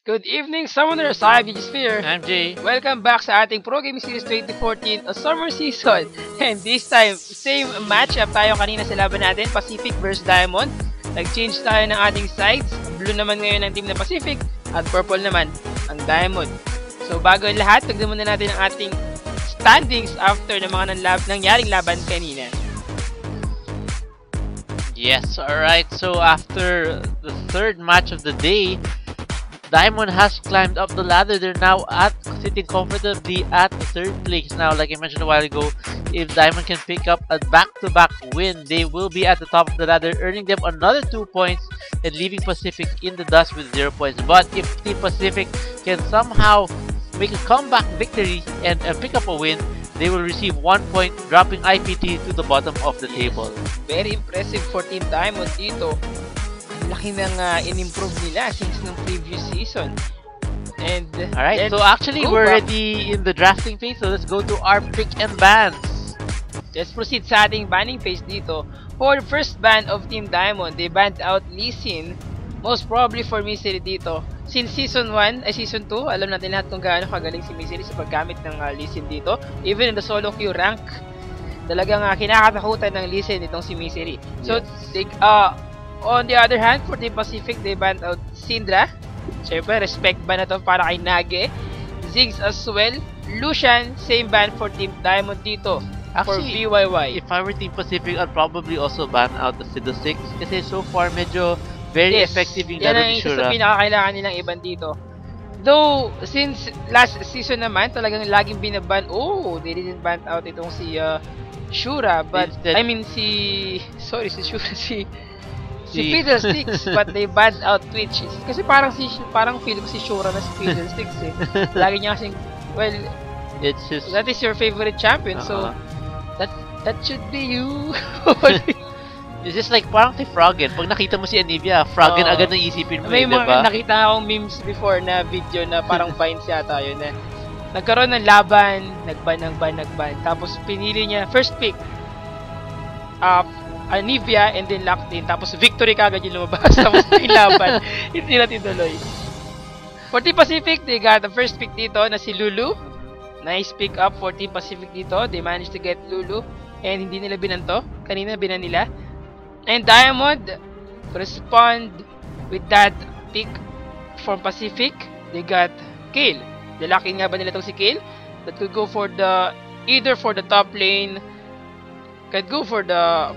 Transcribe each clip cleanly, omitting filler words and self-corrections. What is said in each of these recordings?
Good evening, Summoners! I'm Sphere. I'm Jay. Welcome back sa ating Pro Gaming Series 2014 a summer season. And this time, same matchup tayo kanina sa laban natin, Pacific versus Diamond. Nag-change tayo ng ating sides. Blue naman ngayon ang team ng Pacific at purple naman ang Diamond. So bago ang lahat, tignan muna natin ang ating standings after ng mga nangyaring laban kanina. Yes, alright. So after the third match of the day, Diamond has climbed up the ladder. They're now sitting comfortably at third place now. Like I mentioned a while ago, if Diamond can pick up a back-to-back win, they will be at the top of the ladder, earning them another 2 points and leaving Pacific in the dust with 0 points. But if Team Pacific can somehow make a comeback victory and pick up a win, they will receive 1 point, dropping IPT to the bottom of the table. Very impressive for Team Diamond dito. Laki ng in-improve nila since nung previous season. And alright, so actually we're already in the drafting phase, so let's go to our pick and bans. Let's proceed sa ating banning phase dito. For the first ban of Team Diamond, they banned out Lee Sin, most probably for Misery dito. Since Season 1, ay Season 2, alam natin lahat kung gaano kagaling si Misery sa paggamit ng Lee Sin dito. Even in the solo queue rank, talagang kinakatakutan ng Lee Sin itong si Misery. So, yes. On the other hand, for Team Pacific, they banned out Syndra. Siyempre, respect ban na to para kay Nage. Ziggs as well. Lucian, same ban for Team Diamond dito. Actually, for BYY. If I were Team Pacific, I'd probably also ban out the Fiddlesticks. Kasi so far, medyo very effective yung laro ni Shura. Yan ang pinakakailangan nilang iban dito. Though, since last season naman, talagang laging binaban. Oh, they didn't ban out itong si Shura. But, instead, I mean si Shura, si Fiddlesticks, but they banned out Twitch. Kasi parang feel ko si Shura na si Fiddlesticks eh. Lagi niya kasing, well, it's just, that is your favorite champion, so that should be you. It's just like parang kay Froggen. Pag nakita mo si Anivia, Froggen agad na isipin mo, may diba? May nakita akong memes before na video na parang Vines yata yun na nagkaroon ng laban, nagban. Tapos pinili niya, first pick, Anivia and then locked in. Tapos victory kagad yung lumabas. Tapos yung laban, hindi na tinuloy. For Team Pacific, they got the first pick dito na si Lulu. Nice pick up for Team Pacific dito. They managed to get Lulu. And hindi nila binanto. Kanina binan nila. And Diamond respond with that pick from Pacific. They got Kale. Dalakin nga ba nila itong si Kale? That could go for the either for the top lane, can go for the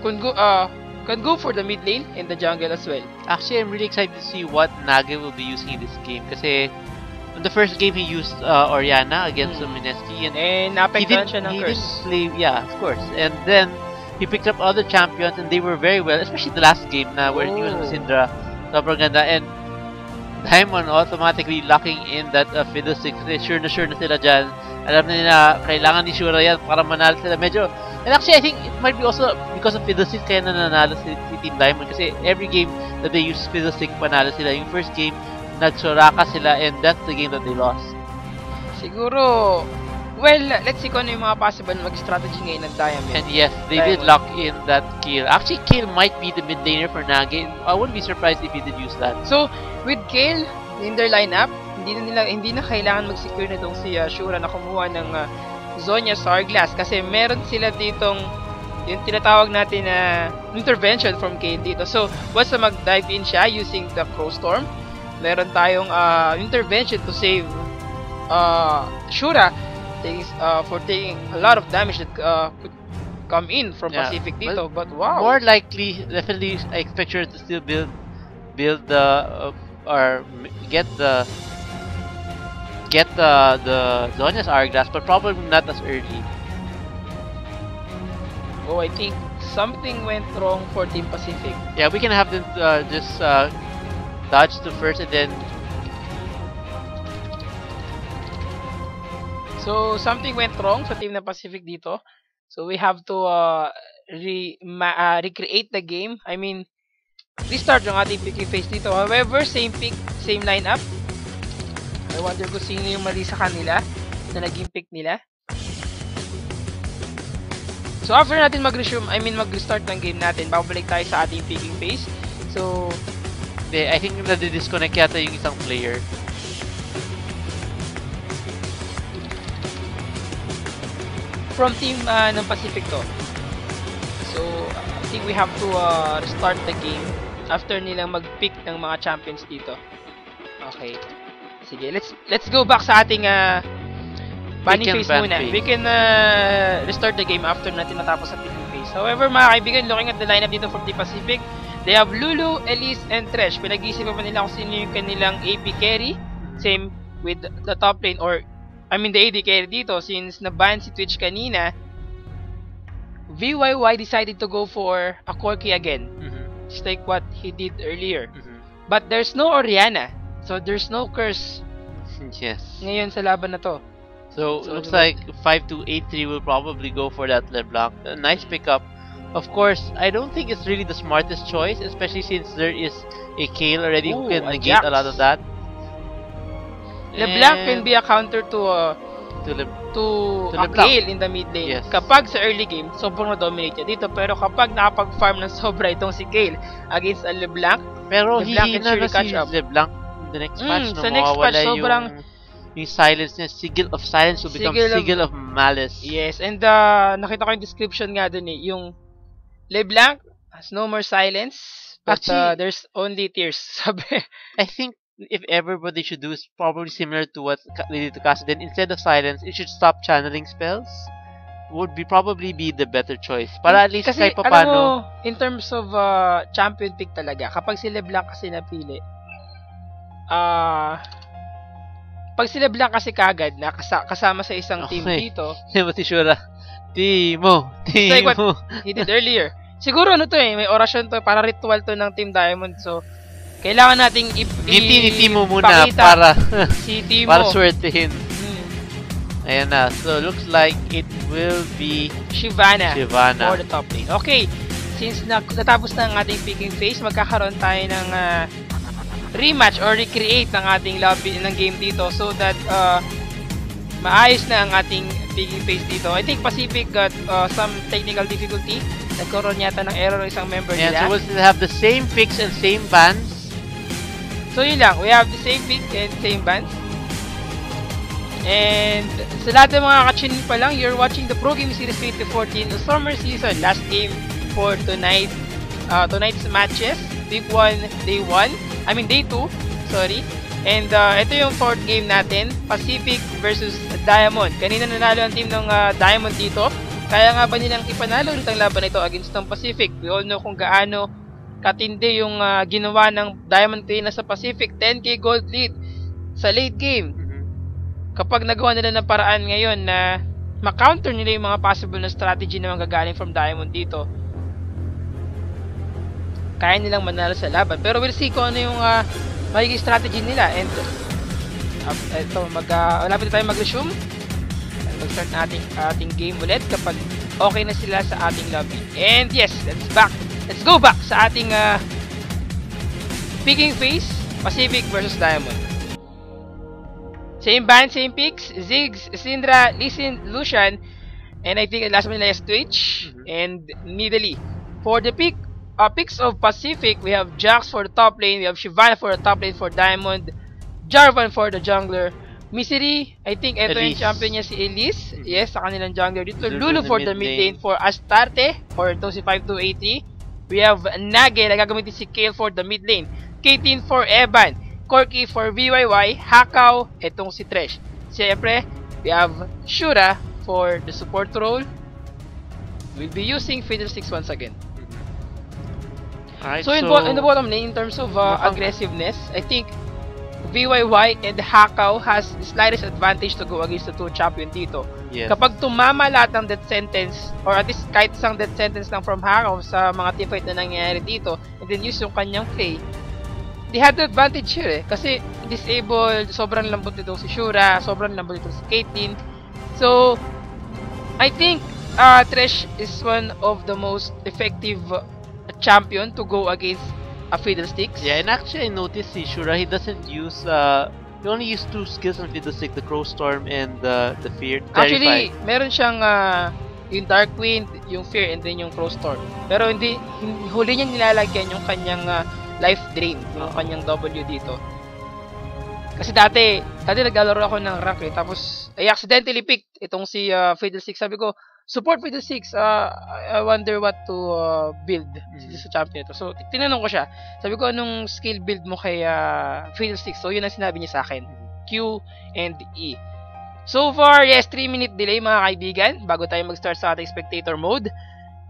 mid lane and the jungle as well. Actually, I'm really excited to see what Nage will be using in this game. Kasi in the first game he used Orianna against Mineski, and napektuhan siya ng curse. Didn't play, yeah, of course. And then he picked up other champions and they were very well, especially the last game na where he was with Syndra. Sobrang ganda. And Diamond automatically locking in that Fiddlesticks. Sure na sila dyan. Alam na nila, kailangan ni Shura yan para manalo sila. Medyo, and actually I think it might be also because of Fiddlesticks kaya nanalo si Team Diamond. Kasi every game that they use Fiddlesticks, panalo sila. Yung first game, nagsuraka sila and that's the game that they lost. Siguro, well, let's see kung ano yung mga possible mag-strategy ngayon ng Diamond. And yes, they did lock in that kill. Actually, Kale might be the mid laner for Nage. I wouldn't be surprised if he did use that. So, with Kale in their lineup, hindi na kailangan mag-secure na itong si Shura na kumuha ng Zonya Sarglass kasi meron sila ditong yung tinatawag natin na intervention from Kale dito. So, once na mag-dive in siya using the Crowstorm, meron tayong intervention to save Shura for taking a lot of damage that could come in from Pacific dito. But wow! More likely, definitely, I expect her to still build the or get the Zonya's Hourglass, but probably not as early. Oh, I think something went wrong for Team Pacific. Yeah, we can have them just dodge to first and then. So something went wrong sa team ng Pacific dito. So we have to recreate the game. I mean, restart yung ating picking phase dito. However, same pick, same lineup. I wonder kung sino yung mali sa kanila na naging pick nila. So after natin mag-restart ng game natin, babalik tayo sa ating picking phase. So I think na-disconnect yata yung isang player. from team ng Pacific to. So, I think we have to restart the game after nilang mag-pick ng mga champions dito. Okay. Sige, let's go back sa ating banning phase muna. We can restart the game after natin natapos sa picking phase. However, mga kaibigan, looking at the lineup dito from Team Pacific, they have Lulu, Elise, and Thresh. Pinag-iisipan pa nila kung sino yung kanilang AP carry. Same with the top lane, or I mean the AD carry dito, since na-ban si Twitch kanina. VYY decided to go for a Corki again. Just like what he did earlier. But there's no Oriana. So there's no curse. Yes. Ngayon sa laban na to. So looks like 5283 will probably go for that LeBlanc. A nice pickup. Of course, I don't think it's really the smartest choice, especially since there is a Kayle already who can negate a lot of that. LeBlanc can be a counter to a Kayle in the mid lane. Yes. Kapag sa early game, sobrang na-dominate niya dito. Pero kapag nakapag-farm ng sobra itong si Kayle against a LeBlanc, pero hihina na si LeBlanc in the next match. Sa next match, sobrang yung silence niya, Sigil of Silence will become Sigil of Malice. Yes, and nakita ko yung description nga dun yung LeBlanc has no more silence, but there's only tears. Sabi. I think if everybody should do is probably similar to what they did to Cass. Then instead of silence, it should stop channeling spells. Would probably be the better choice. Para at least kasi, kahit papano. Alam mo, in terms of champion pick talaga, kapag si LeBlanc kasi napili, pag si LeBlanc kasi kagad na kasama sa isang team dito. Diba si Shura? Timo. Like what he did earlier. Siguro ano to may orasyon to, para ritual to ng Team Diamond. So, kailangan nating ni Timo muna para si Timo. Para swertihin. Ayan na. So, looks like it will be Shyvana for the top lane. Okay. Since natapos na ang ating picking phase, magkakaroon tayo ng rematch or recreate ng ating lobby ng game dito so that maayos na ang ating picking phase dito. I think Pacific got some technical difficulty. Nagkaroon yata ng error isang member nila. So we'll still have the same picks and same bans. So yun lang, we have the same pick and same bans. And sa lahat ng mga kachin pa lang, you're watching the Pro Game Series 2014 Summer Season. Last game for tonight's matches. Week 1, Day 1. I mean Day 2, sorry. And ito yung fourth game natin, Pacific versus Diamond. Kanina nanalo ang team ng Diamond dito. Kaya nga ba nilang ipanalo ulit ang laban ito against ng Pacific? We all know kung gaano katindi yung ginawa ng Diamond kanina sa Pacific. 10k gold lead sa late game. Kapag nagawa nila ng paraan ngayon na ma-counter nila yung mga possible na strategy na manggagaling from Diamond dito, kaya nilang manalo sa laban. Pero we'll see kung ano yung magiging strategy nila. And ito, malapit na tayo mag-resume. Mag-start na ating game ulit kapag okay na sila sa ating lobby. And yes, let's go back sa ating picking phase, Pacific versus Diamond. Same band, same picks, Ziggs, Syndra, Lee Sin, Lucian, and I think last one nila is Twitch and Nidalee. For the picks of Pacific, we have Jax for the top lane, we have Shyvana for the top lane for Diamond, Jarvan for the jungler, Misery, I think ito yung champion niya si Elise, yes, sa kanilang jungler dito, Lulu for the mid lane for Astarte, for ito si 5283, we have Nage na gagamitin si Kayle for the mid lane, K-Tin for Evan, Corki for VYY, Hakaw, itong si Thresh. Siyempre, we have Shura for the support role. We'll be using Fiddlesticks once again. Alright, so in the bottom lane, in terms of aggressiveness, I think VYY and Hakaw has the slightest advantage to go against the two champion dito. Yes. Kapag tumama lahat ng death sentence, or at least kahit isang death sentence lang from Hakaw sa mga teamfight na nangyayari dito, and then use yung kanyang play, they had the advantage here kasi disabled, sobrang lambot nito si Shura, sobrang lambot nito si K-Tin. So, I think Thresh is one of the most effective champion to go against a Fiddlesticks. Yeah, and actually I noticed si Shura, he doesn't use, he only used two skills on Fiddlestick, the Crow Storm and the Fear. Actually, meron siyang yung Dark Wind, yung Fear, and then yung Crow Storm. Pero huli niya nilalagyan yung kanyang life drain, yung kanyang W dito. Kasi dati naglalaro ako ng rank tapos I accidentally picked itong si Fiddlesticks. Sabi ko, support with the 6, I wonder what to build sa champion ito. So, tinanong ko siya. Sabi ko, anong skill build mo kay Fiddlesticks? So, yun ang sinabi niya sa akin. Q and E. So far, yes, 3-minute delay mga kaibigan bago tayo mag-start sa ating spectator mode.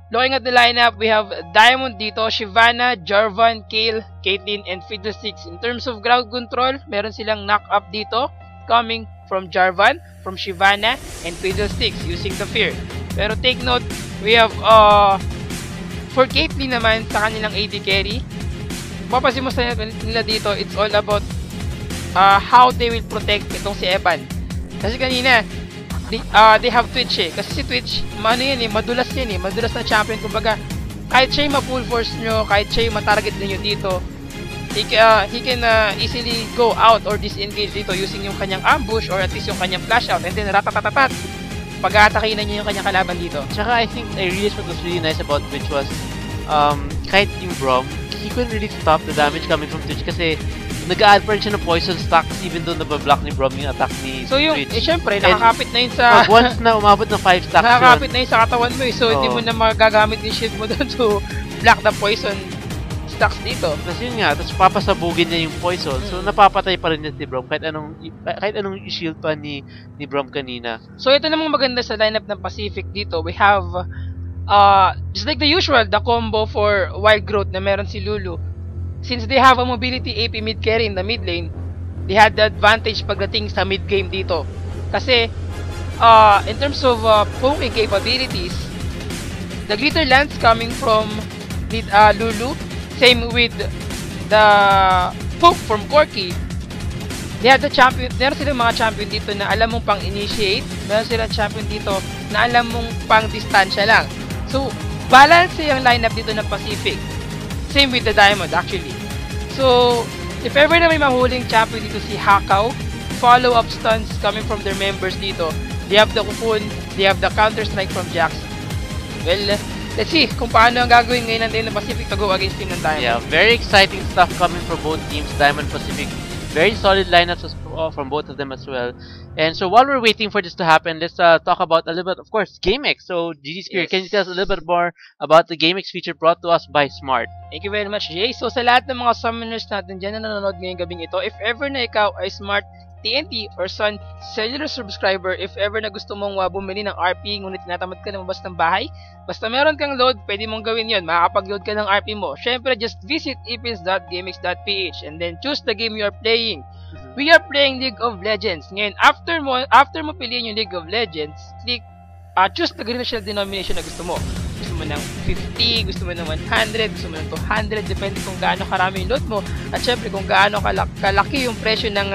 Looking at the lineup, we have Diamond dito, Shyvana, Jarvan, Kayle, Caitlyn, and Fiddlesticks. In terms of ground control, meron silang knock-up dito coming from Jarvan, from Shyvana, and Fiddlesticks using the Fear. Pero take note, we have, for Caitlyn naman, sa kanilang AD carry, papasin mo sa nila dito, it's all about how they will protect itong si Evan. Kasi kanina, they have Twitch eh. Kasi si Twitch, madulas yan eh. Madulas na champion. Kumbaga, kahit siya yung ma-full force nyo, kahit siya yung ma-target ninyo dito, he can easily go out or disengage dito using yung kanyang ambush or at least yung kanyang flash out. And then, ratatatatat, pag-aatake na niya yung kanyang kalaban dito. Tsaka, I think, I realized what was really nice about Twitch was, kahit yung Braum, he couldn't really stop the damage coming from Twitch kasi nag-a-add pa rin siya ng poison stacks even though nabablock ni Braum yung attack ni So yung, Twitch. syempre, nakakapit na yun sa... once na umabot ng 5 stacks nakakapit na yun sa katawan mo eh. So, hindi mo na magagamit yung shield mo doon to block the poison stacks dito. Tapos yun nga, tapos papasabugin niya yung poison. So, napapatay pa rin niya si Braum kahit anong i-shield pa ni Braum kanina. So, ito namang maganda sa lineup ng Pacific dito. We have, just like the usual, the combo for wild growth na meron si Lulu. Since they have a mobility AP mid carry in the mid lane, they had the advantage pagdating sa mid game dito. Kasi, in terms of poking capabilities, the glitter lands coming from Lulu. Same with the poke from Corki. They had the champion. Meron silang mga champion dito na alam mong pang initiate. Meron silang champion dito na alam mong pang distansya lang. So, balance yung lineup dito ng Pacific. Same with the Diamond actually. So, if ever na may mahuling champion dito si Hakaw, follow-up stunts coming from their members dito. They have the Cocoon, they have the Counter-Strike from Jax. Well, let's see kung paano ang gagawin ngayon ng Pacific to go against team ng Diamond. Yeah, very exciting stuff coming from both teams, Diamond Pacific. Very solid lineups from both of them as well. And so while we're waiting for this to happen, let's talk about a little bit, of course, GameX. So GG Spear, can you tell us a little bit more about the GameX feature brought to us by Smart? Thank you very much, Jay. So sa lahat ng mga summoners natin dyan na nanonood ngayong gabing ito, if ever na ikaw ay Smart TNT or Sun Cellular subscriber, if ever na gusto mong bumili ng RP ngunit tinatamad ka na mabas ng bahay, basta meron kang load, pwede mong gawin yon. Makakapag-load ka ng RP mo. Syempre, just visit ipins.gamex.ph and then choose the game you are playing. We are playing League of Legends. Ngayon, after mo piliin yung League of Legends, click choose the Green denomination na gusto mo. Gusto mo ng 50, gusto mo ng 100, gusto mo ng 200, depende kung gaano karami yung load mo. At syempre, kung gaano kalaki yung presyo ng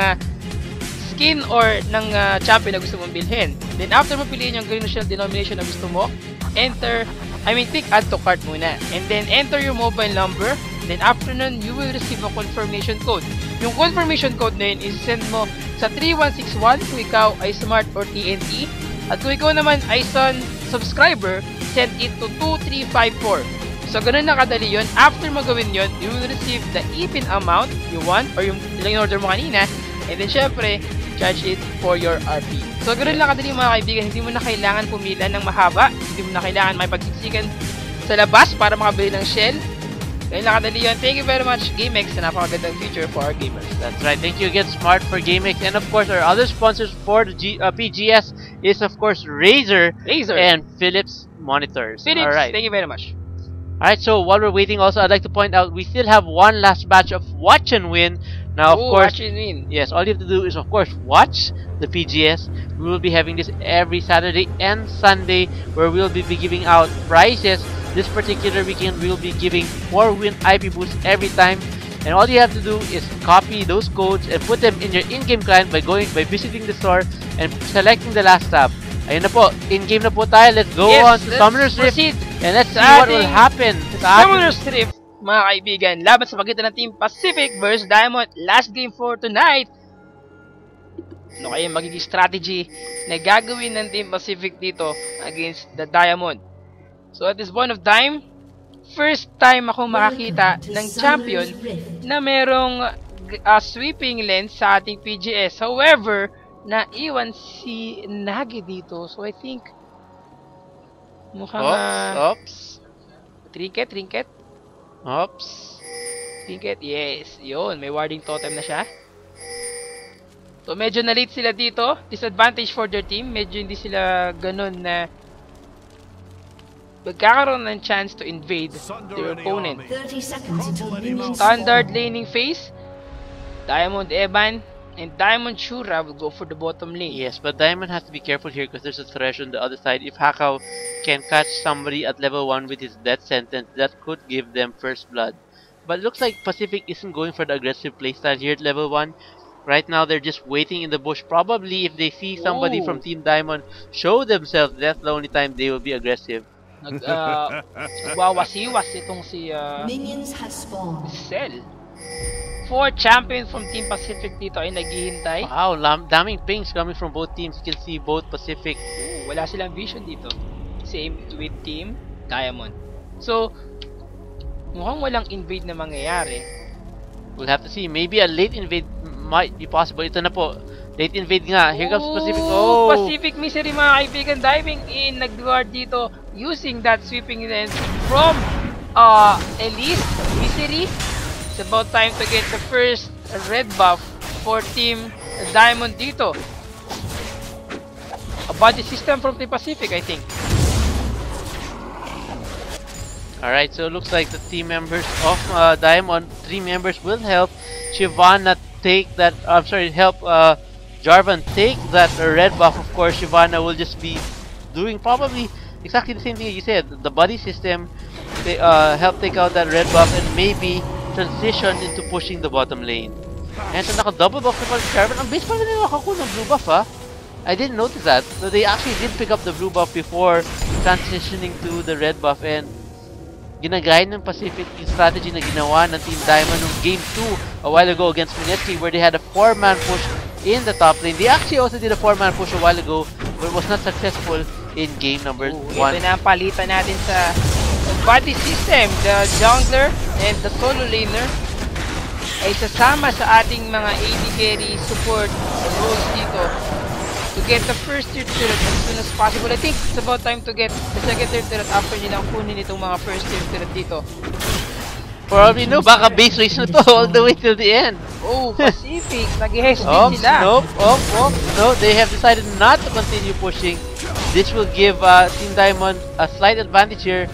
skin or ng champion na gusto mong bilhin. Then after mo piliin yung green shell denomination na gusto mo, click add to cart muna. And then enter your mobile number. Then after nun, you will receive a confirmation code. Yung confirmation code na yun is send mo sa 3161 kung ikaw ay Smart or TNT. At kung ikaw naman ay Sun subscriber, send it to 2354. So ganun na kadali yun. After mo gawin yun, you will receive the ipin amount you want or yung in-order mo kanina. And then syempre, charge it for your RP. So, ganoon lang kadali mga kaibigan, hindi mo na kailangan pumila ng mahaba, hindi mo na kailangan may pagsiksikan sa labas para makabili ng shell. Ganoon lang kadali yun. Thank you very much, GameX, na napakagandang feature for our gamers. That's right. Thank you again, Smart, for GameX. And of course, our other sponsors for the PGS is, of course, Razer and Philips monitors. Philips, all right. Thank you very much. Alright, so while we're waiting also, I'd like to point out we still have one last batch of Watch and Win. Now, of course, Watch and Win. Yes, all you have to do is, of course, watch the PGS. We will be having this every Saturday and Sunday where we'll be giving out prizes. This particular weekend, we'll be giving 4 win IP boosts every time. And all you have to do is copy those codes and put them in your in-game client by visiting the store and selecting the last tab. Ayun na po, in-game na po tayo. Let's go on to Summoner's Rift and let's see what will happen. Summoner's Rift, mga kaibigan, laban sa pagitan ng Team Pacific versus Diamond. Last game for tonight. Ano kaya magiging strategy na gagawin ng Team Pacific dito against the Diamond? So at this point of time, first time ako makakita ng champion na merong sweeping lens sa ating PGS. However, naiwan si Nagi dito. So I think Mukhang Oops. trinket. Oops. Trinket, yes. Yun, may warding totem na siya. So, medyo na-late sila dito. Disadvantage for their team. Medyo hindi sila ganun na magkakaroon ng chance to invade their opponent. 30 seconds until minions Standard spawn. laning phase. Diamond Evan and Diamond Shura will go for the bottom lane. Yes, but Diamond has to be careful here because there's a thresh on the other side. If Hakao can catch somebody at level 1 with his death sentence, that could give them first blood. But it looks like Pacific isn't going for the aggressive playstyle here at level 1. Right now, they're just waiting in the bush. Probably if they see somebody from Team Diamond show themselves, that's the only time they will be aggressive. Nagwawasiwas itong si Minions have spawned. Cell. 4 champion from Team Pacific dito ay naghihintay. Wow, daming pings coming from both teams. You can see both Pacific. Wala silang vision dito. Same with Team Diamond. So, mukhang walang invade na mangyayari. We'll have to see. Maybe a late invade might be possible. Ito na po. Late invade nga. Here comes Pacific. Oh! Pacific Misery mga kaibigan. Diving in. Nag-guard dito. Using that sweeping lens from Elise. Misery. It's about time to get the first red buff for Team Diamond dito. A body system from the Pacific, I think. Alright, so it looks like the team members of Diamond, 3 members will help Shyvana take that, help Jarvan take that red buff. Of course, Shyvana will just be doing probably exactly the same thing you said. The body system, they help take out that red buff and maybe transition into pushing the bottom lane. And so naka-double buff na pala Jarvan. Ang base pala nila nakakuha ng blue buff, ha? I didn't notice that. So they actually did pick up the blue buff before transitioning to the red buff, and ginagaya ng Pacific yung strategy na ginawa ng Team Diamond ng Game 2 a while ago against Minetsky, where they had a 4-man push in the top lane. They actually also did a 4-man push a while ago, but was not successful in game number 1. Ito na ang palitan natin sa body system. The jungler and the solo laner ay sasama sa ating mga AD carry support roles dito to get the first tier turret as soon as possible. I think it's about time to get the second tier turret after nilang kunin itong mga first tier turret dito. Probably no, baka base race na to all the way till the end. Oh, Pacific, nag-hesitate sila. Nope, no, they have decided not to continue pushing. This will give Team Diamond a slight advantage here.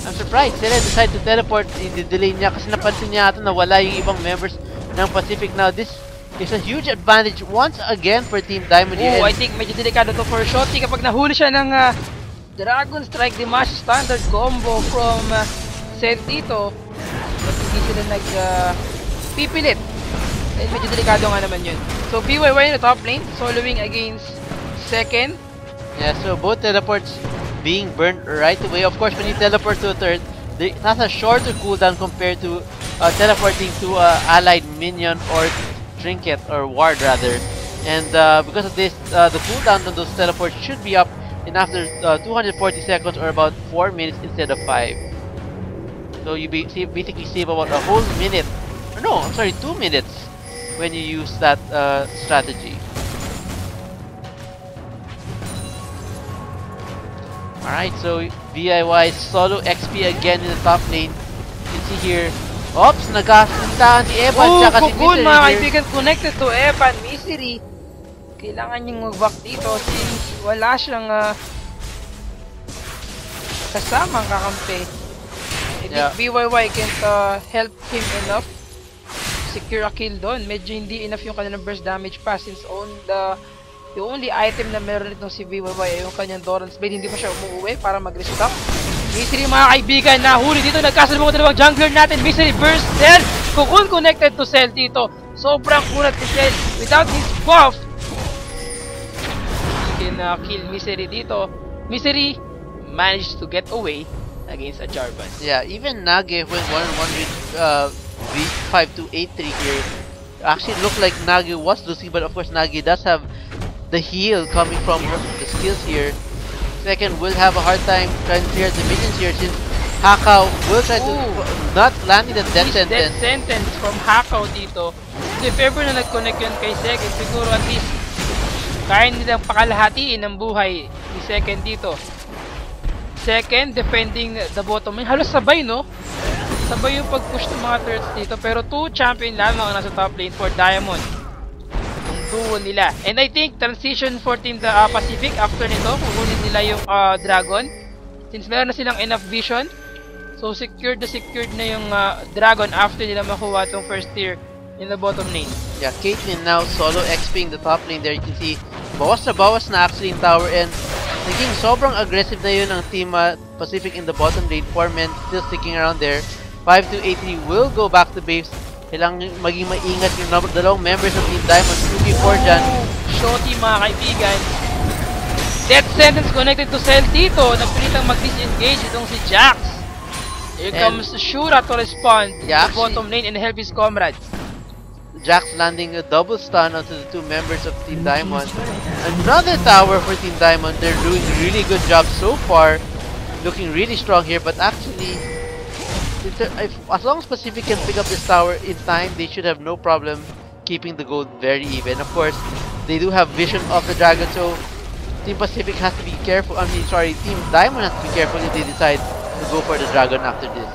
I'm surprised sila decided to teleport in the delay niya kasi napansin niya ito na wala yung ibang members ng Pacific. Now this is a huge advantage once again for Team Diamond here. Oh, I think medyo delikado to for Shotty kapag nahuli siya ng Dragon Strike Dimash standard combo from Cell dito. But hindi sila pipilit. Eh, medyo delikado nga naman yun. So BYY in the top lane, soloing against second. Yeah, so both teleports being burned right away. Of course, when you teleport to a third, it has a shorter cooldown compared to teleporting to allied minion or trinket or ward rather. And because of this, the cooldown on those teleports should be up in after 240 seconds or about 4 minutes instead of 5. So you basically save about a whole minute. Or no, I'm sorry, 2 minutes when you use that strategy. Alright, so VIY solo XP again in the top lane. You can see here, oops, nagkasuntaan si Evan tsaka si Misery mga here. kaibigan, connected to Evan, Misery. Kailangan niyang mag-back dito since wala siyang kasamang kakampi. I think BYY can't help him enough secure a kill doon. Medyo hindi enough yung kanilang burst damage pa since yung only item na meron itong si BYY ay yung kanyang Doran's Blade. Hindi pa siya umuwi para mag-restock. Misery mga kaibigan, nahuli dito. Nagkasalubong ang dalawang jungler natin. Misery burst Cell. Kukun connected to Cell dito. Sobrang kunat ni Cell. Without his buff, he can kill Misery dito. Misery managed to get away against a Jarvan. Yeah, even Nage went 1-on-1 with V5283 here. Actually looked like Nage was losing, but of course Nage does have the heal coming from the skills here. Second will have a hard time trying to clear the minions here since Hakao will try to not landing the death sentence. Death sentence from Hakao dito. So if ever na nag-connect yun kay Second, siguro at least kaya nilang pakalahatiin ang buhay ni Second dito. Second, defending the bottom lane. Halos sabay, no? Sabay yung pag-push ng mga turrets dito. Pero 2 champion lamang ang nasa top lane for Diamond. Yung duo nila. And I think transition for Team Pacific after nito. Kukunin nila yung Dragon. Since meron na silang enough vision. So secured na yung Dragon after nila makuha itong first tier in the bottom lane. Yeah, Caitlyn now solo XPing the top lane there. You can see, bawas na actually yung tower, and naging sobrang aggressive na yun ang Team Pacific in the bottom lane. 4 men still sticking around there. 5283 will go back to base. Kailangan maging maingat yung dalawang members of Team Diamond. 2v4 dyan. Shotty mga kaibigan. Death sentence connected to Cell dito. Napilitang mag-disengage itong si Jax. Here comes Shura to respond to the bottom lane and help his comrades. Jax landing a double stun onto the 2 members of Team Diamond. Another tower for Team Diamond. They're doing a really good job so far. Looking really strong here, but actually, as long as Pacific can pick up this tower in time, they should have no problem keeping the gold very even. Of course, they do have vision of the dragon, so Team Pacific has to be careful. Team Diamond has to be careful if they decide to go for the dragon after this.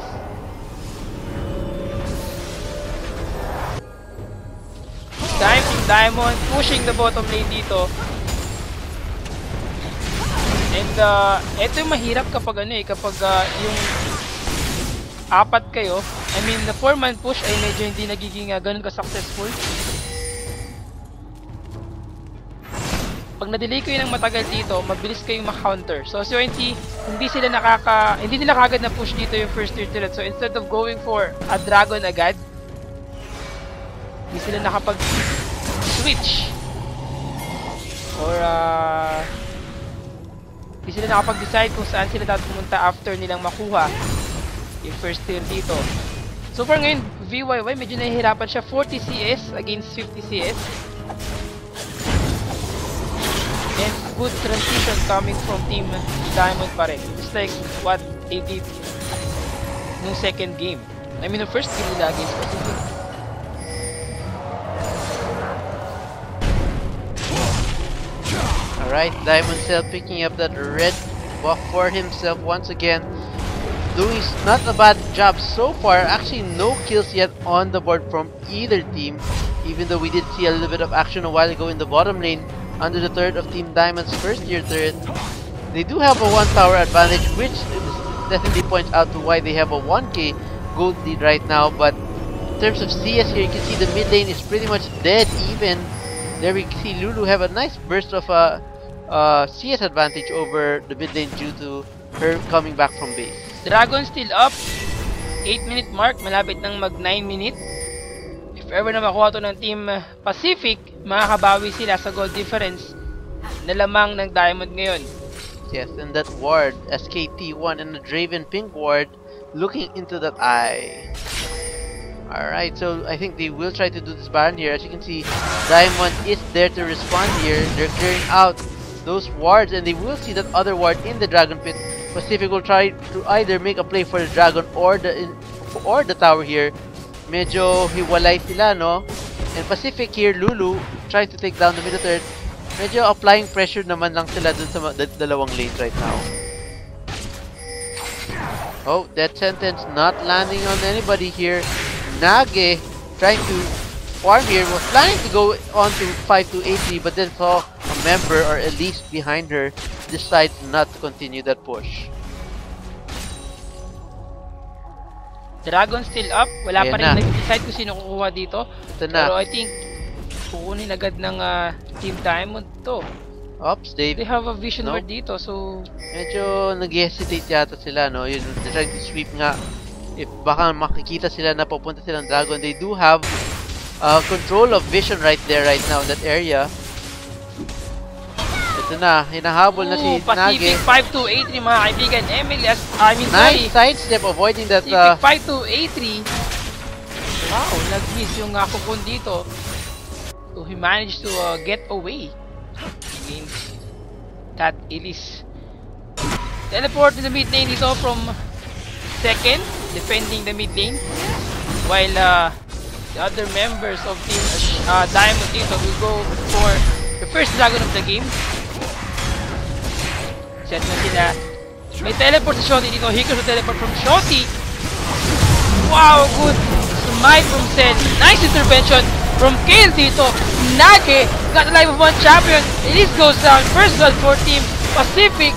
Team Diamond pushing the bottom lane dito. And ito yung mahirap kapag kapag yung 4 kayo. I mean, the 4-man push ay medyo hindi nagiging ganun ka-successful. Pag na-delay kayo ng matagal dito, mabilis kayong ma-counter. So as you can see, hindi nila kagad na push dito yung first tier turret. So instead of going for a dragon agad, hindi sila nakapag-switch. Or hindi sila nakapag-decide kung saan sila dapat pumunta after nilang makuha yung first tier dito. So far ngayon, VYY medyo nahihirapan siya. 40 CS against 50 CS. And good transition coming from Team Diamond pa rin. Just like what they did nung second game. I mean, the first game nila against Pacific. Alright, Diamond Cell picking up that red buff for himself once again. Doing not a bad job so far. Actually, no kills yet on the board from either team. Even though we did see a little bit of action a while ago in the bottom lane under the turret of Team Diamond's first tier turret. They do have a 1 tower advantage, which definitely points out to why they have a 1k gold lead right now. But in terms of CS here, you can see the mid lane is pretty much dead even. There we see Lulu have a nice burst of CS advantage over the mid lane due to her coming back from base. Dragon still up. 8-minute mark, malapit nang mag 9-minute. If ever na makuha to ng Team Pacific, makakabawi sila sa gold difference na lamang ng Diamond ngayon. Yes, and that ward, SKT1 and the Draven pink ward, looking into that eye. Alright, so I think they will try to do this Baron here. As you can see, Diamond is there to respond here. They're clearing out those wards, and they will see that other ward in the Dragon Pit. Pacific will try to either make a play for the Dragon or the tower here. Medyo hiwalay sila, no? And Pacific here, Lulu, trying to take down the middle turret. Medyo applying pressure naman lang sila dun sa dalawang lanes right now. Oh, that sentence not landing on anybody here. Nage trying to farm here, was planning to go on to 5283, but then saw a member or at least behind her, decided not to continue that push. Dragon still up. Wala pa rin nag-decide kung sino kukuha dito. Pero I think kukunin agad ng Team Diamond to. Oops, they have a vision ward dito, so medyo nag-hesitate yata sila, no? They're trying to sweep nga. If baka makikita sila na pupunta silang Dragon, they do have control of vision right there, right now in that area. Ito na, hinahabol na si Pacific Nage. 5283 mga kaibigan. Emilias, nice sidestep, avoiding that Pacific 5283. Wow, nag-miss yung Kokon dito. So he managed to get away against that Elise. Teleport to the mid lane dito from second, defending the mid lane, while the other members of Team Diamond dito will go for the first dragon of the game. Set na sila. May teleport si Shotty dito. He goes to teleport from Shotty. Wow, good smite from Sen. Nice intervention from Kale dito. Nage got the life of one champion. Elise goes down. First blood for Team Pacific.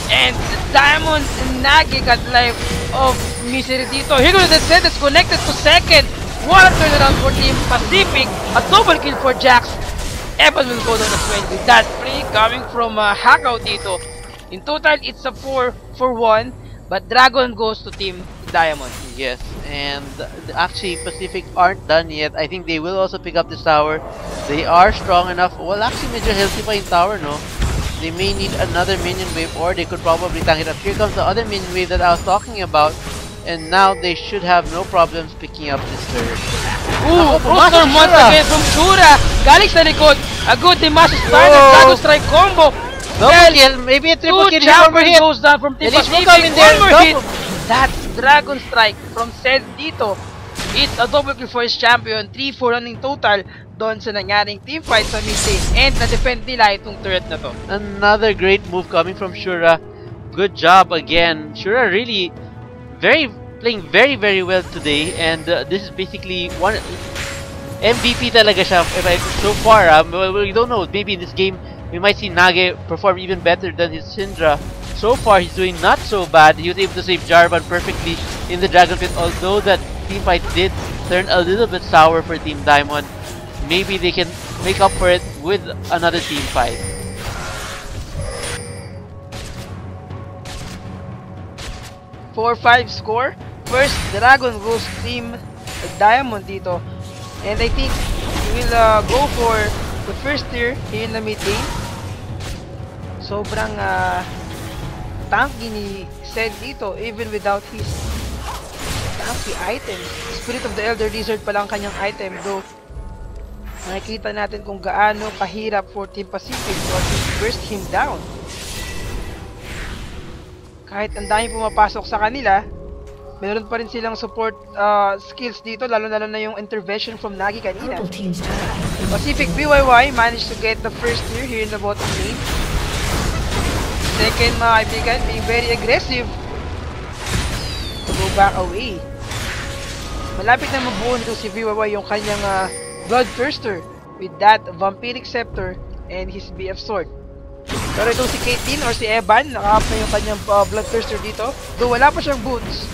And Diamond and Nage got the life of Misery dito. Here goes the set that's connected to second. What a turnaround for Team Pacific. A double kill for Jax. Evan will go down as well with that free coming from Hackout dito. In total, it's a 4-for-1, but Dragon goes to Team Diamond. Yes, and actually Pacific aren't done yet. I think they will also pick up this tower. They are strong enough. Well, actually medyo healthy pa yung tower, no? They may need another minion wave, or they could probably tank it up. Here comes the other minion wave that I was talking about. And now they should have no problems picking up this turret. Ooh, Brewstorm once again from Shura. Galing sa likod. A good Dimash Spider. Dragon Strike combo. Double kill, maybe a triple kill. Champion goes down from Team Pacific. One more hit. That's Dragon Strike from Sed dito. It's a double kill for his champion. 3-4 running total doon sa nangyaring teamfight sa mid lane. And na-defend nila itong turret na to. Another great move coming from Shura. Good job again. Shura really playing very well today, and this is basically one MVP talaga siya. So far, we don't know. Maybe in this game we might see Nage perform even better than his Syndra. So far, he's doing not so bad. He was able to save Jarvan perfectly in the Dragon Pit. Although that team fight did turn a little bit sour for Team Diamond, maybe they can make up for it with another team fight. 4-5 score. First, Dragon goes Team Diamond dito. And I think he will go for the first tier here in the mid lane. Sobrang tanky ni Zed dito, even without his tanky item. Spirit of the Elder Lizard pa lang kanyang item, though nakikita natin kung gaano kahirap for Team Pacific to burst him down. Kahit ang dami pumapasok sa kanila, meron pa rin silang support skills dito, lalo na yung intervention from Nagi kanina. Pacific BYY managed to get the first tier here in the bottom lane. Second, mga kaibigan, being very aggressive to go back away. Malapit na mabuo nito si BYY yung kanyang Bloodthirster with that Vampiric Scepter and his BF Sword. Pero itong si Caitlyn or si Evan, nakahap na yung kanyang Bloodthirster dito. Though wala pa siyang boots.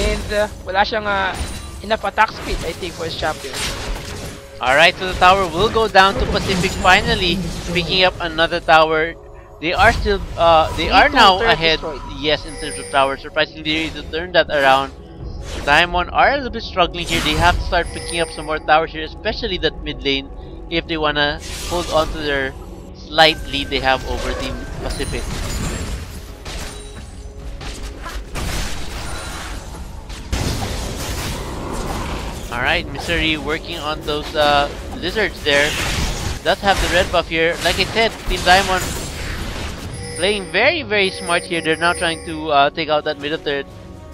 And wala siyang enough attack speed, I think, for his champion. Alright, so the tower will go down to Pacific finally, picking up another tower. They are still, they are now ahead, yes, in terms of tower. Surprisingly, to turn that around. Diamond are a little bit struggling here. They have to start picking up some more towers here, especially that mid lane, if they wanna hold on to their slight lead they have over Team Pacific. Alright, Misery working on those lizards there. Does have the red buff here. Like I said, Team Diamond playing very smart here. They're now trying to take out that middle third.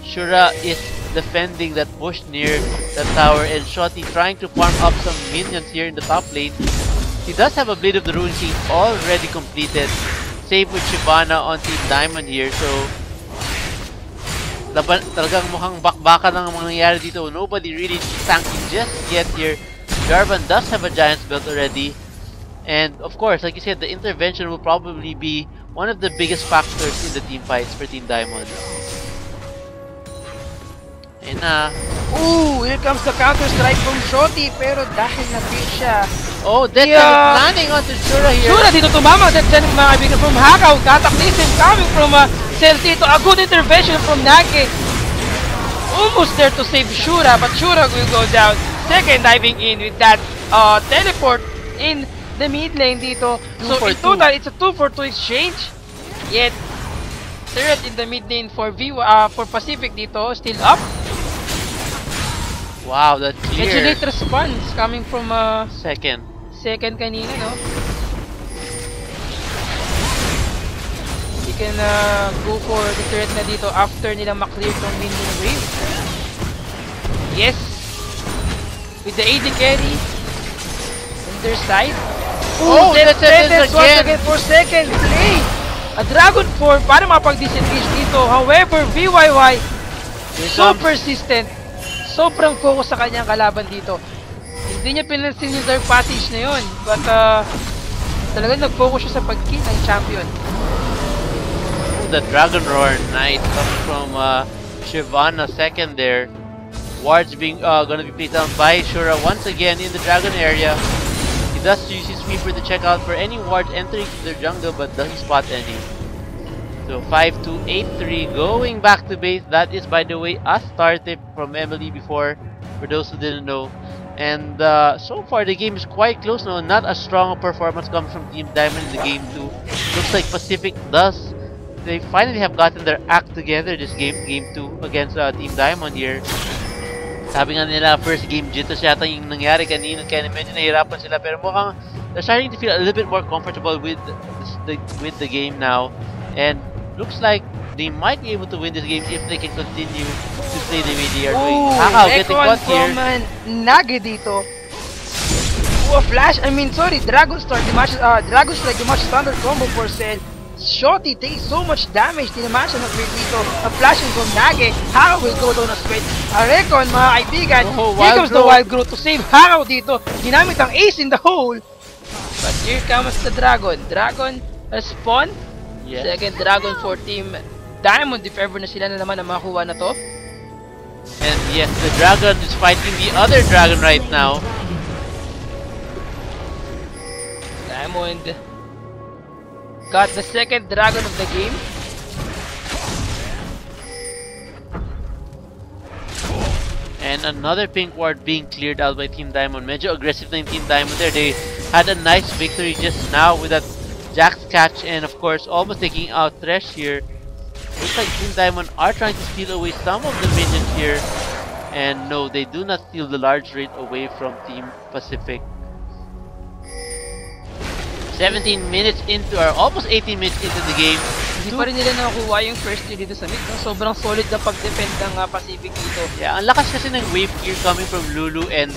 Shura is defending that push near the tower, and Shotty trying to farm up some minions here in the top lane. He does have a Blade of the Ruin King already completed. Save with Shyvana on Team Diamond here, so talagang mukhang bakbakan ang mangyayari dito. Nobody really tanking just yet here. Jarvan does have a Giant's Belt already. And of course, like you said, the intervention will probably be one of the biggest factors in the team fights for Team Diamond. And ooh, here comes the counter strike from Shotty, pero dahil na-beat siya. Oh, that's landing onto Shura here. Shura dito tumama, that's mga kaibigan from Hakaw. Cataclysm coming from Cell dito. A good intervention from Nage. Almost there to save Shura, but Shura will go down. Second diving in with that teleport in the mid lane dito. So in total, it's a 2-for-2 exchange. Yet, turret in the mid lane for Pacific dito, still up. Wow, that's clear. Medyo late response coming from second kanina, no? You can go for the turret na dito after nila maklear tong minion wave. Yes! With the AD carry on their side. Oh, that's once again for second play! A Dragon 4 para mapag-disengage dito. However, VYY so persistent. Sobrang focus sa kanyang kalaban dito. Hindi niya pinansin yung Dark Passage na yun. But talagang nag-focus siya sa pag-kill ng champion. The Dragon Roar Knight coming from Shyvana second there. Wards being gonna be placed down by Shura once again in the Dragon area. He does use his sweeper to check out for any wards entering to their jungle, but doesn't spot any. So 5-2-8-3 going back to base. That is, by the way, a star tip from Emily before, for those who didn't know. And so far the game is quite close now. Not as strong a performance coming from Team Diamond in the game 2. Looks like Pacific does. They finally have gotten their act together this game 2 against Team Diamond here. Sabi nga nila, first game jitters yata yung nangyari kanina, kaya medyo nahirapan sila, pero mukhang they're starting to feel a little bit more comfortable with the game now, and looks like they might be able to win this game if they can continue to play the way they are doing. Hakaw getting caught here. Nage dito. Flash, Dragon Strike, the match standard combo for Cell. Shorty takes so much damage, tinaman siya ng clear dito. A flashing from Nage, Hakaw will go down as well. A Recon, mga kaibigan, here comes the Wild Growth to save Hakaw dito. Ginamit ang ace in the hole. But here comes the Dragon. Dragon has spawned. Yes. Second Dragon for Team Diamond, if ever na sila na naman ang makakuha na to. And yes, the Dragon is fighting the other Dragon right now. Diamond got the second Dragon of the game. And another pink ward being cleared out by Team Diamond. Medyo aggressive na yung Team Diamond there. They had a nice victory just now with that Jack's catch, and of course almost taking out Thresh here. Looks like Team Diamond are trying to steal away some of the minions here. And no, they do not steal the large rate away from Team Pacific. 17 minutes into, or almost 18 minutes into the game. Hindi pa rin nila nakuha yung first kill dito sa mid. Sobrang solid na pag-defend ng Pacific dito. Yeah, ang lakas kasi ng wave gear coming from Lulu and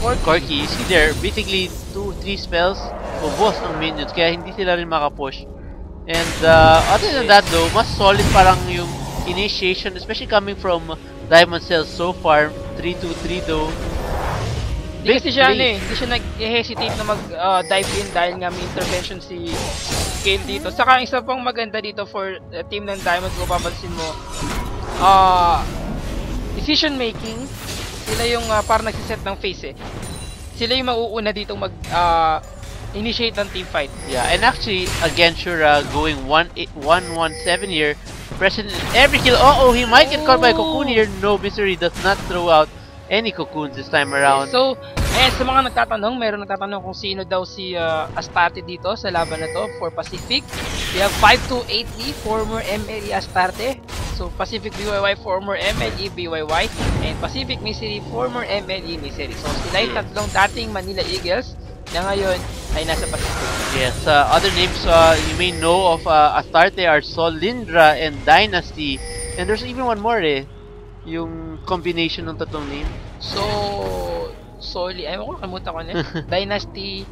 Corki. You see there, basically 2-3 spells ubos ng minions, kaya hindi sila rin makapush. And other than that though, mas solid parang yung initiation, especially coming from Diamond Cells so far. 3-2-3 though. Hindi kasi siya hindi siya nag-hesitate na mag-dive in dahil nga may intervention si Kale dito. Saka isa pang maganda dito for team ng Diamond, kung papansin mo, decision making, sila yung parang nagsiset ng phase eh. Sila yung mauuna dito initiate ng team fight. Yeah, and actually again Shura going 1-1-7 here, present in every kill. He might get caught by a cocoon here. No, Misery does not throw out any cocoons this time around. Okay, so, ayan, sa mga nagtatanong, meron nagtatanong kung sino daw si Astarte dito sa laban na to for Pacific. We have 5-2-8-3, former MLE Astarte. So, Pacific BYY, former MLE BYY. And Pacific Misery, former MLE Misery. So, sila yung tatlong dating Manila Eagles na ngayon ay nasa Pacific. Yes, other names you may know of Astarte are Solindra and Dynasty. And there's even one more yung combination ng tatlong name. So, Soli, ayaw ko, nakalimutan ko na. Dynasty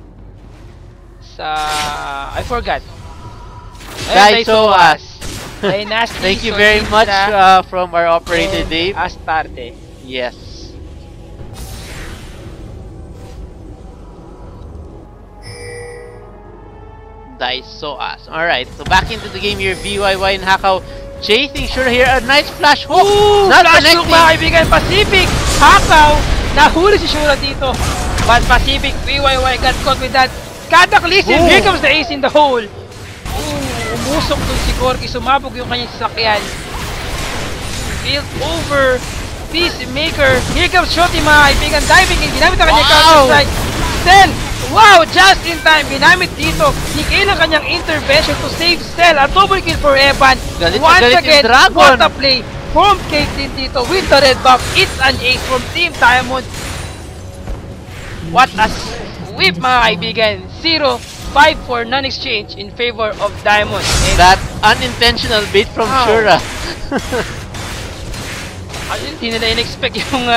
sa... I forgot. Daisoas. Dynasty. Thank you very much from our operator Dave. Astarte. Yes. Daisoas. Alright, so back into the game here. VYY and Hakaw chasing Shura here. A nice flash hook. Not connecting. Mga kaibigan, Pacific. Hakaw. Nahuli si Shura dito. But Pacific, VYY got caught with that Cataclysm. Here comes the ace in the hole. Umusok dun si Corki. Sumabog yung kanyang sasakyan. Field over. Peacemaker. Here comes Shoti, mga kaibigan. Diving in. Ginamit ang kanyang counter strike. Then, wow! Just in time. Ginamit dito. Nikay ang kanyang intervention to save Cell. A double kill for Evan. Once again, what a play from Caitlyn dito with the red buff. It's an ace from Team Diamond. What a sweep, mga kaibigan. 0-5 for non-exchange in favor of Diamond. And that unintentional bait from Shura. Hindi nila in-expect yung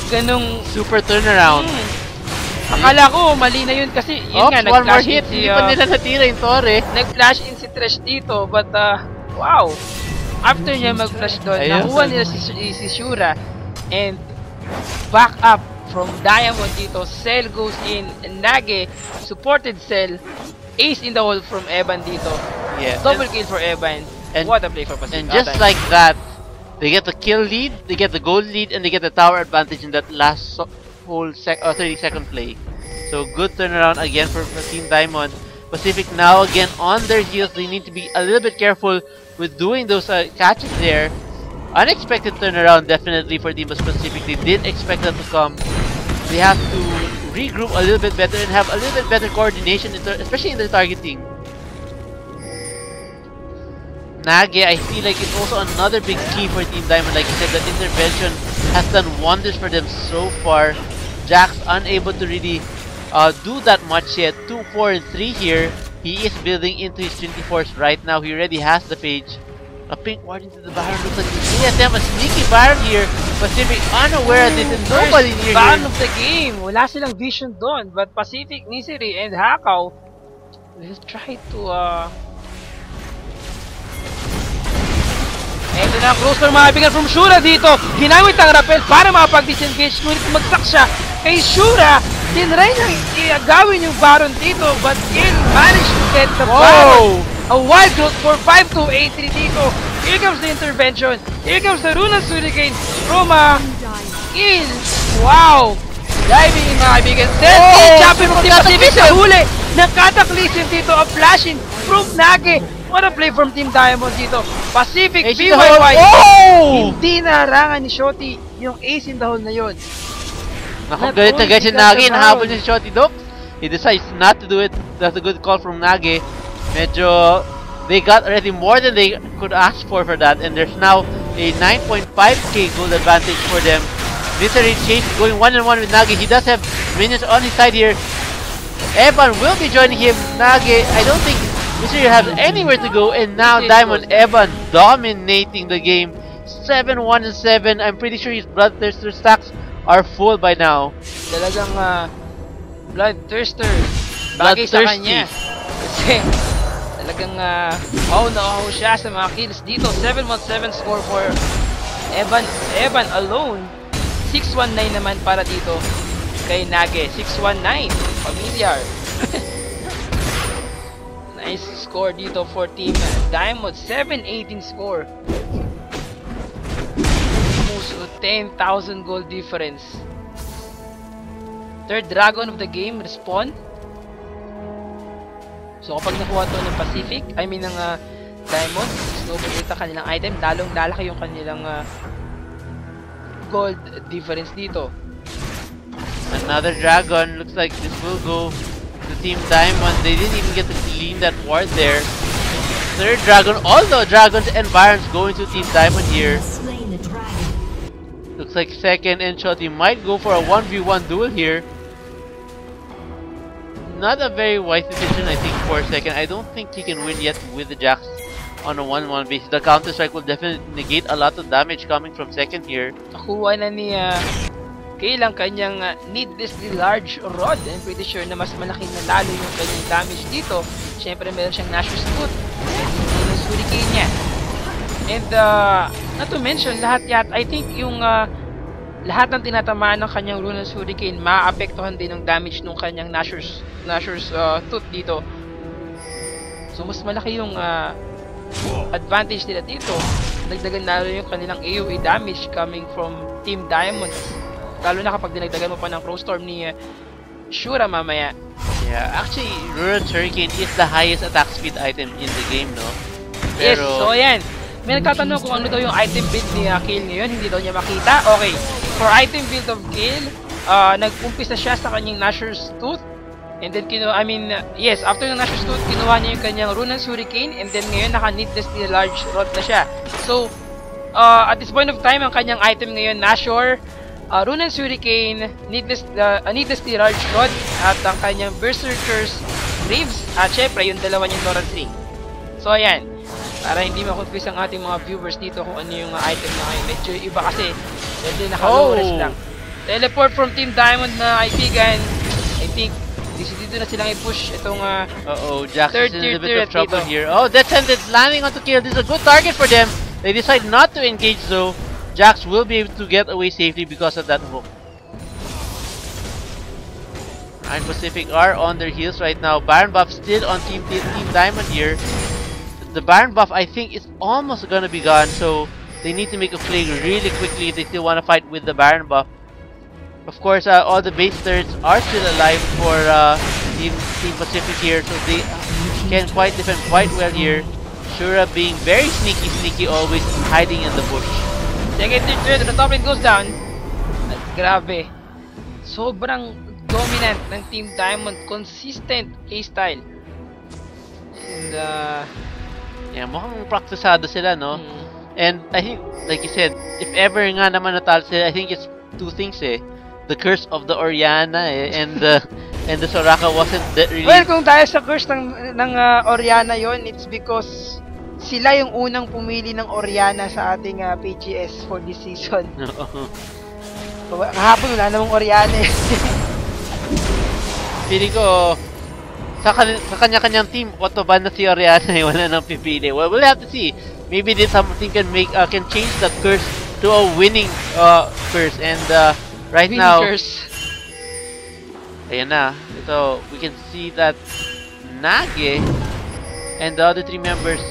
ganong super turnaround. Akala ko mali na yun kasi yun Oops, nga, one more nag-flash in hit. si, Hindi pa nila natira yung Torre. nag-flash in si Thresh dito, but wow. After niya mag-flash doon, Ayun. nakuha nila si Shura and back up from Diamond dito. Cell goes in, Nage supported Cell. Ace in the hole from Evan dito. Yeah. Double kill for Evan. and- What a play for Pacific. And just like that, they get the kill lead, they get the gold lead, and they get the tower advantage in that last whole 30-second play. So good turnaround again for Team Diamond. Pacific now again on their heels. They need to be a little bit careful with doing those catches there. Unexpected turnaround definitely for Team Pacific. They did expect that to come. They have to regroup a little bit better and have a little bit better coordination, especially in their targeting. Nage, I feel like it's also another big key for Team Diamond. Like I said, that intervention has done wonders for them so far. Jax unable to really do that much yet. 2, 4, and 3 here. He is building into his 24s right now. He already has the page. A pink ward into the Baron. Looks like CSM, a sneaky Baron here. Pacific unaware of this and nobody near Ban here. of the game. Wala silang vision doon, but Pacific, Nisiri, and Hakaw will try to Ito na ang closer mga kaibigan from Shura dito. Ginamit ang rappel para makapag-disengage. Ngunit magsak siya kay Shura. Tinry niya gawin yung Baron dito, but Gil managed to get the Baron. A wild growth for 5-2-8-3 dito. Here comes the intervention. Here comes the Runas Hurricane from Gil. Wow! Diving in mga kaibigan. Champion of Team Pacific sa huli. Nakataclysm dito. A flashing from Nage. What a play from Team Diamond dito. Pacific BYY. Hindi naharangan ni Shotty yung ace in the hole na yun. Naku, galit na galit si Nage. Nahabol niya si Shotty Doc. He decides not to do it. That's a good call from Nage. Medyo, they got already more than they could ask for that. And there's now a 9.5k gold advantage for them. Literally Chase going 1-on-1 with Nage. He does have minions on his side here. Evan will be joining him. Nage, I don't think Mystery has anywhere to go. And now Diamond Evan dominating the game. 7-1 and 7. I'm pretty sure his bloodthirster stacks are full by now. Talagang bloodthirster. Bagay sa kanya. Kasi talagang wow na wow siya sa mga kills dito. 7-1-7 score for Evan. Evan alone. 6-1-9 naman para dito kay Nage. 6-1-9. Familiar. Nice score dito for Team Diamond. 7-18 score. Almost 10,000 gold difference. Third dragon of the game. Respawn. So kapag nakuha to ng Pacific, I mean ng Diamond, snowball dito kanilang item, lalong lalaki yung kanilang gold difference dito. Another dragon. Looks like this will go to Team Diamond. They didn't even get to clean that ward there. Third dragon. Although dragons and barons going to Team Diamond here. Slain the dragon. Looks like second and Shotty might go for a 1v1 duel here. Not a very wise decision, I think, for second. I don't think he can win yet with the Jax on a 1-1 basis. The counter strike will definitely negate a lot of damage coming from second here. Nakuha na ni Kale ang kanyang needlessly large rod. I'm pretty sure na mas malaki na lalo yung kanyang damage dito. Siyempre meron siyang Nashor's Tooth. Yung Hurricane niya. And not to mention, lahat yat, I think yung lahat ng tinatamaan ng kanyang Runas Hurricane maapektuhan din ng damage ng kanyang Nashor's Tooth dito. So mas malaki yung advantage nila dito. Dagdagan na rin yung kanilang AoE damage coming from Team Diamond. Lalo na kapag dinagdagan mo pa ng Crowstorm ni Shura mamaya. Yeah, actually, Runas Hurricane is the highest attack speed item in the game, no? Yes, so ayan. May nagtatanong kung ano daw yung item build ni Kale ngayon. Hindi daw niya makita. Okay, for item build of Kale, nag-umpisa siya sa kanyang Nashor's Tooth. And then, yes, after ng Nashor's Tooth, kinuha niya yung kanyang Runas Hurricane. And then ngayon, naka-needlessly large rod na siya. So, at this point of time, ang kanyang item ngayon, Nashor, Runas Hurricane, needlessly large rod, at ang kanyang Berserker's Greaves, at syempre, yung dalawa niyang Lawrence Ring. So, ayan. Para hindi ma-confuse ang ating mga viewers dito kung ano yung item na ngayon. Medyo iba kasi. Medyo naka-low res lang. Teleport from Team Diamond na kaibigan. I think dito na silang i-push itong Jax third is in tier a bit of trouble dito. here. Oh, Death Sentence landing onto kill. This is a good target for them. They decide not to engage though. Jax will be able to get away safely because of that hook. Iron Pacific are on their heels right now. Baron buff still on Team Diamond here. The Baron buff, I think, is almost gonna be gone, so they need to make a play really quickly if they still want to fight with the Baron buff. Of course, all the base turrets are still alive for Team Pacific here, so they can quite defend quite well here. Shura being very sneaky, always hiding in the bush. Second tier turret, the top lane goes down. At grabe. Sobrang dominant ng Team Diamond. Consistent A-style. And, yeah, mukhang praktisado sila, no? And I think, like you said, if ever nga naman natalo sila, I think it's two things eh. The curse of the Oriana and the Soraka wasn't really... Well, kung dahil sa curse ng Oriana yon, it's because sila yung unang pumili ng Oriana sa ating PGS for this season. Kahapon wala namang Oriana eh. Feeling ko, sa kanya-kanyang team, Otoban na si Oriana eh, wala nang pipili. Well, we'll have to see. Maybe this something can change that curse to a winning curse. And right winning now, curse. Ayan na. So we can see that Nage and the other three members,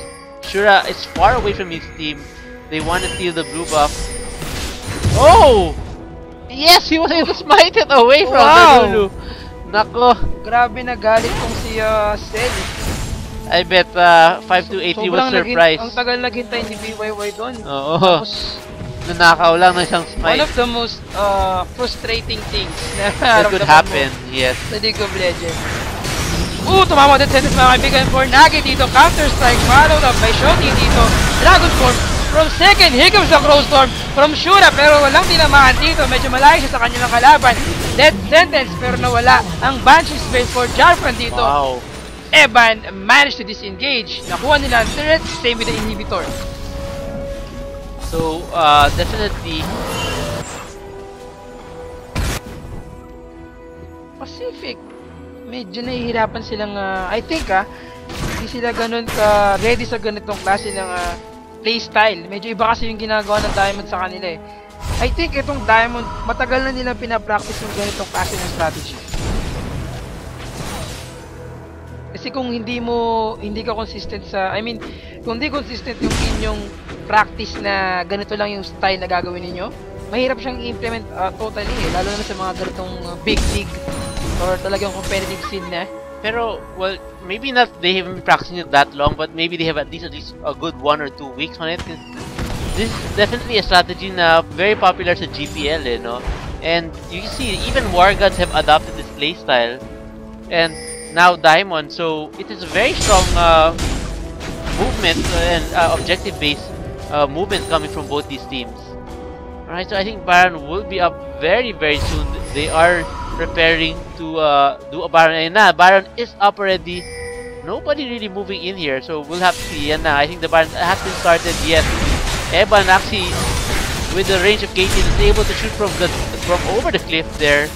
Shura is far away from his team. They want to steal the blue buff. Oh! Yes, he was able to smite it away from the Lulu. Nako. Grabe na galit kong si Sel. I bet 5283 was surprised. Ang tagal naghintay ni BYY doon. Oo. Nanakaw lang ng isang smite. One of the most frustrating things na that could happen, yes. Sa League of Legends. Tumama din sentence mga kaibigan for Nagi dito. Counter strike followed up by Shoti dito. Dragon Form from second. Here comes the Crow Storm from Shura pero walang tinamaan dito. Medyo malayo siya sa kanilang kalaban. Death sentence pero nawala ang Banshee Spell for Jarvan dito. Wow. Evan managed to disengage. Nakuha nila ang turret, same with the inhibitor. So, definitely Pacific. Medyo nahihirapan silang, I think hindi sila ganun ka ready sa ganitong klase ng playstyle. Medyo iba kasi yung ginagawa ng Diamond sa kanila eh. I think itong Diamond, matagal na nilang pinapractice yung ganitong klase ng strategy. Kasi kung hindi ka consistent kung hindi consistent yung inyong practice na ganito lang yung style na gagawin niyo, mahirap siyang i-implement totally eh, lalo na sa mga ganitong big league or talagang competitive scene na. Pero, well, maybe not they haven't been practicing it that long, but maybe they have at least a good 1 or 2 weeks on it. This is definitely a strategy na very popular sa GPL eh, no? And you can see, even Wargods have adopted this playstyle. And now Diamond, so it is a very strong movement and objective-based movement coming from both these teams. Alright, so I think Baron will be up very soon. They are preparing to do a Baron. And Baron is up already. Nobody really moving in here, so we'll have to see. And I think the Baron has been started yet. Evan actually, with the range of KT, is able to shoot from over the cliff there.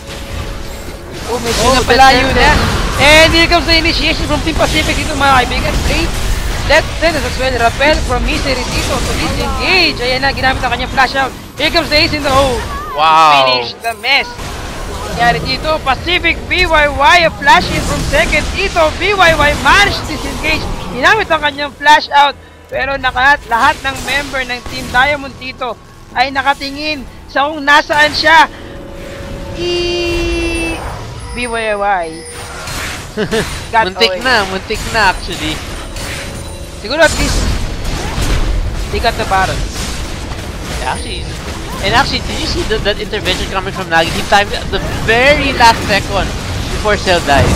Medyo napalayo na. And here comes the initiation from Team Pacific dito mga kaibigan. Death sentence as well. Rappel from Misery dito to disengage. Ayan na, ginamit ang kanyang flash out. Here comes the ace in the hole. Wow. Finish the mess. Nangyari dito, Pacific BYY, a flash in from second. Ito, BYY managed to disengage. Ginamit ang kanyang flash out. Pero lahat ng member ng Team Diamond dito ay nakatingin sa kung nasaan siya. BYY. Muntik na actually. Siguro at least they got the Baron. Actually, did you see that intervention coming from Nagi? He timed it at the very last second before Cell died.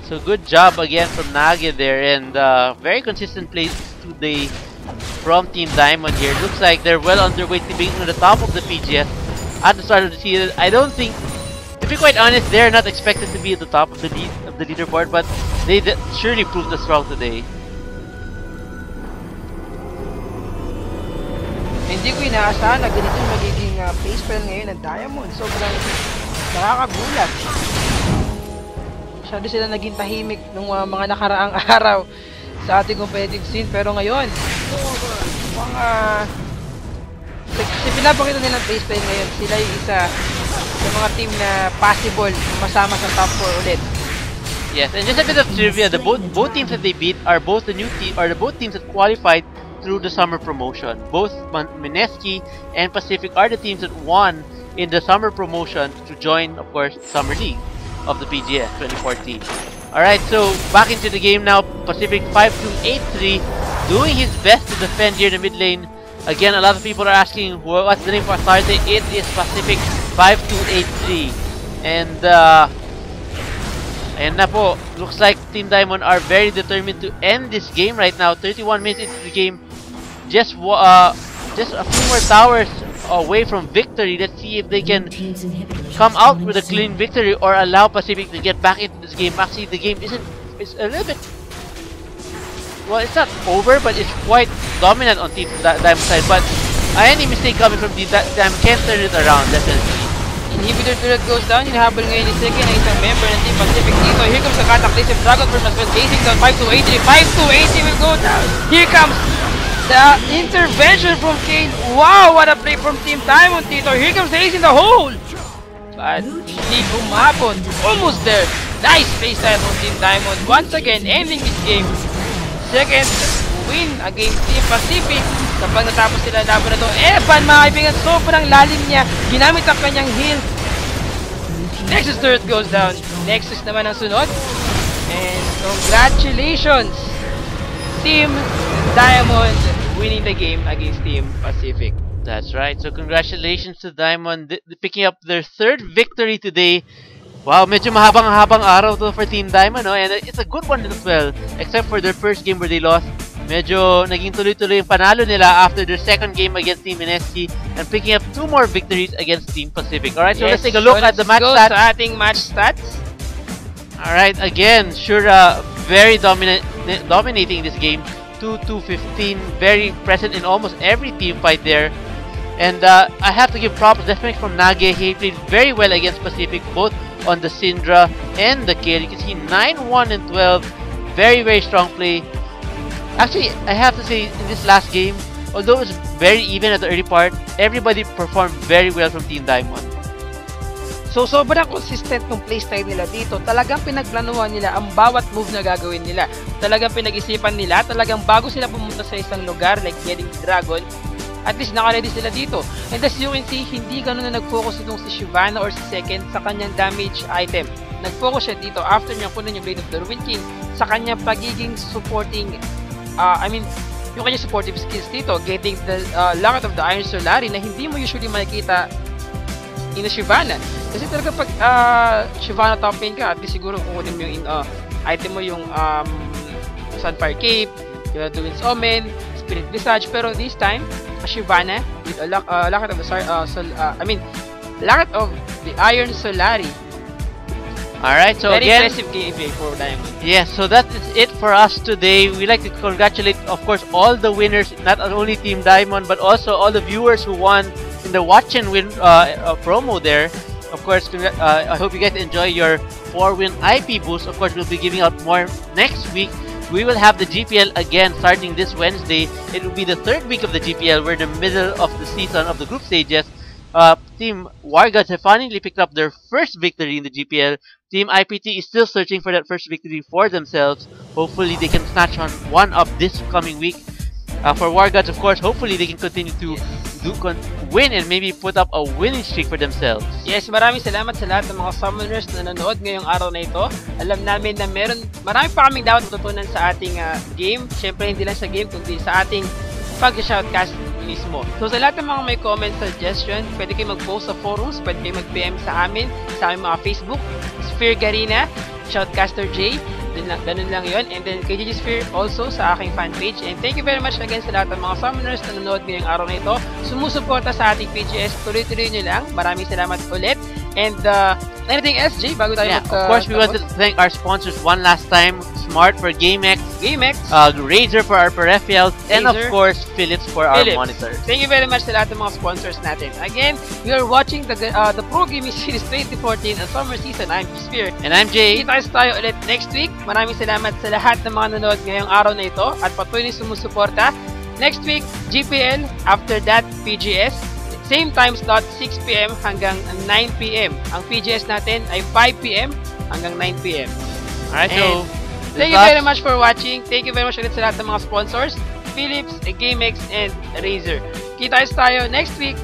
So good job again from Nagi there, and very consistent plays today from Team Diamond here. Looks like they're well on their way to being on the top of the PGS at the start of the season. I don't think, to be quite honest, they're not expected to be at the top of the leaderboard, but they surely proved us wrong today. Hindi ko inaasahan na ganito magiging pace spell ngayon ng Diamond. Sobrang Nakakagulat. Masyado sila naging tahimik nung mga nakaraang araw sa ating competitive scene. Pero ngayon, mga pinapakita nilang baseline ngayon, sila yung isa sa mga team na possible masama sa top 4 ulit. Yes, and just a bit of trivia, the both teams that they beat are both the new team, are the both teams that qualified through the summer promotion. Both Mineski and Pacific are the teams that won in the summer promotion to join, of course, Summer League of the PGS 2014. Alright, so back into the game now. Pacific 5-2-8-3, doing his best to defend here in the mid lane. Again, a lot of people are asking what's the name for Astarte. It is Pacific 5-2-8-3. And ayan na po, looks like Team Diamond are very determined to end this game right now. 31 minutes into the game, just a few more towers away from victory. Let's see if they can come out with a clean victory or allow Pacific to get back into this game. Actually, the game it's a little bit, well, it's not over, but it's quite dominant on Team Diamond side. But any mistake coming from Team Diamond can turn it around, definitely. Inhibitor turret goes down. Hinahabol ngayon ni Seki na isang member ng Team Pacific dito. Here comes the Cataclysm Dragon Firm as well. Gazing down 5-2-80. 5-2-80 will go down. Here comes the intervention from Kane. Wow, what a play from Team Diamond dito. Here comes the ace in the hole. But hindi bumabot. Almost there. Nice face time from Team Diamond. Once again, ending this game. Second win against Team Pacific. Kapag natapos sila laban na to, Evan, mga kaibigan, sobrang lalim niya. Ginamit ang kanyang heal. Nexus turret goes down. Nexus naman ang sunod. And congratulations, Team Diamond winning the game against Team Pacific. That's right. So congratulations to Diamond picking up their third victory today. Wow, medyo mahabang-habang araw to for Team Diamond, no? And it's a good one as well, except for their first game where they lost. Medyo naging tuloy-tuloy yung panalo nila after their second game against Team Mineski and picking up 2 more victories against Team Pacific. Alright, so let's take a look at the match stats. Sa ating match stats. Alright, again, Shura very dominating this game. 2-2-15, very present in almost every team fight there. And I have to give props definitely from Nage. He played very well against Pacific, both on the Syndra and the kill. You can see 9-1 and 12. Very, very strong play. Actually, I have to say, in this last game, although it was very even at the early part, everybody performed very well from Team Diamond. So, sobrang consistent ng playstyle nila dito. Talagang pinagplanuhan nila ang bawat move na gagawin nila. Talagang pinag-isipan nila. Talagang bago sila pumunta sa isang lugar like getting the Dragon, at least naka-ready sila dito. And as you can see, hindi ganun na nag-focus itong si Shyvana or si Second sa kanyang damage item. Nag-focus siya dito after niya kunin yung Blade of the Ruin King sa kanyang pagiging supporting yung kanyang supportive skills dito, getting the Locket of the Iron Solari na hindi mo usually makikita in a Shyvana. Kasi talaga pag Shyvana top lane ka, at least siguro kukunin mo yung item mo yung Sunfire Cape, yung Duin's Omen, Spirit Visage, pero this time, a Shyvana with a Locket of the Locket of the Iron Solari. Alright, so very again, impressive gameplay for Diamond. Yes, so that is it for us today. We like to congratulate, of course, all the winners, not only Team Diamond, but also all the viewers who won in the Watch and Win promo there. Of course, I hope you guys enjoy your 4-win IP boost. Of course, we'll be giving out more next week. We will have the GPL again starting this Wednesday. It will be the 3rd week of the GPL. We're in the middle of the season of the group stages. Team Wargods have finally picked up their first victory in the GPL. Team IPT is still searching for that first victory for themselves. Hopefully they can snatch on one up this coming week. For Wargods, of course, hopefully they can continue to win and maybe put up a winning streak for themselves. Yes, maraming salamat sa lahat ng mga summoners na nanonood ngayong araw na ito. Alam namin na marami pa kaming dapat matutunan sa ating game. Siyempre, hindi lang sa game, kundi sa ating pag-shoutcast mismo. So sa lahat ng mga may comment, suggestion, pwede kayo mag-post sa forums, pwede kayo mag-PM sa amin, sa aming mga Facebook, Sphere Garina, Shoutcaster J, ganun lang yon. And then kay GG Sphere also sa aking fanpage. And thank you very much again sa lahat ng mga summoners na nanonood ngayong araw na ito. Sumusuporta sa ating PGS, tuloy-tuloy nyo lang. Maraming salamat ulit. And anything else, Jay, bago tayo Yeah, of course, we want to thank our sponsors one last time. Smart for GameX, Razer for our peripherals, and of course, Philips for our monitors. Thank you very much sa lahat ng mga sponsors natin. Again, we are watching the Pro Gaming Series 2014 and Summer Season. I'm Spear. And I'm Jay. Kita tayo ulit next week. Maraming salamat sa lahat ng mga nanonood ngayong araw na ito at patuloy sumusuporta. Next week, GPL. After that, PGS. Same time slot, 6 p.m. hanggang 9 p.m. Ang PGS natin ay 5 p.m. hanggang 9 p.m. Alright, so thank you very much for watching. Thank you very much ulit sa lahat ng mga sponsors, Philips, GameX, and Razer. Kita tayo next week.